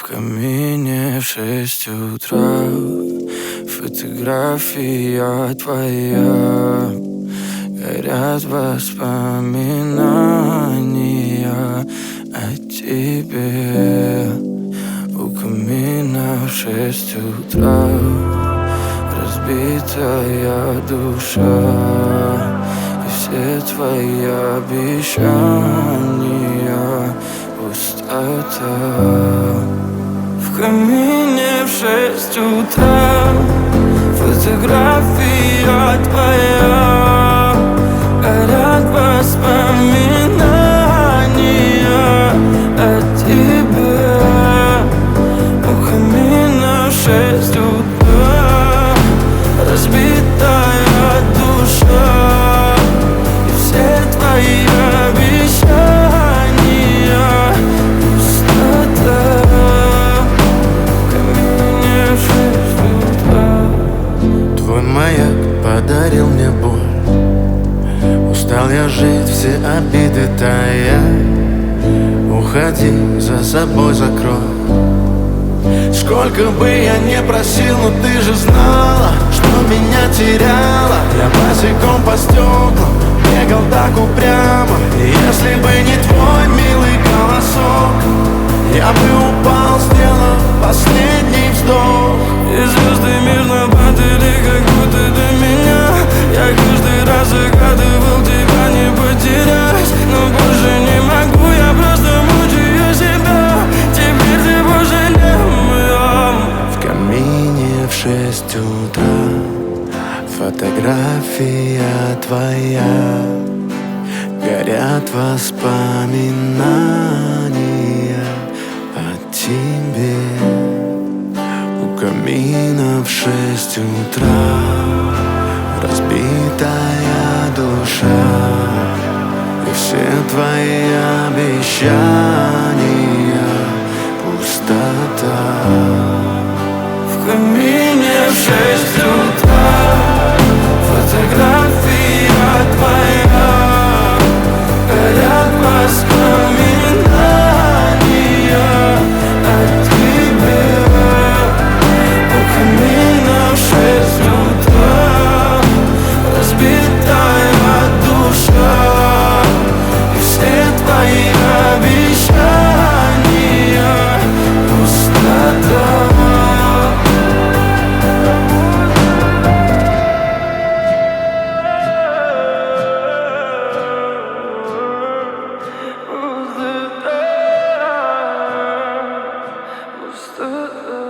В камине в 6 утра фотография твоя. Горят воспоминания о тебе. У камина в 6 утра разбитая душа. И все твои обещания пустота. В камине в 6 утра фотография твоя. Горят воспоминания о тебе. У камина в 6 утра разбитая душа. И все твои обещания пустота. В камине в 6 утра. Твой маяк подарил мне боль. Устал я жить, все обиды тая. Уходи, за собой закрой. Сколько бы я не просил, но ты же знала, что меня теряла. Я босиком по стеклам бегал так упрямо. И если бы не твой милый голосок, я бы упал, сделав последний вздох. И звезды мирно падали, как будто до меня. Я каждый раз загадывал тебя не потерять, но больше не могу, я просто мучаю себя. Теперь ты больше не моя. В камине в 6 утра фотография твоя. Горят воспоминания о тебе. У камина в 6 утра разбитая душа. И все твои обещания пустота. В камине в 6 утра фотография твоя. Горят воспоминания о тебе. У камина в 6 утра разбитая душа. И все твои обещания пустота. Пустота.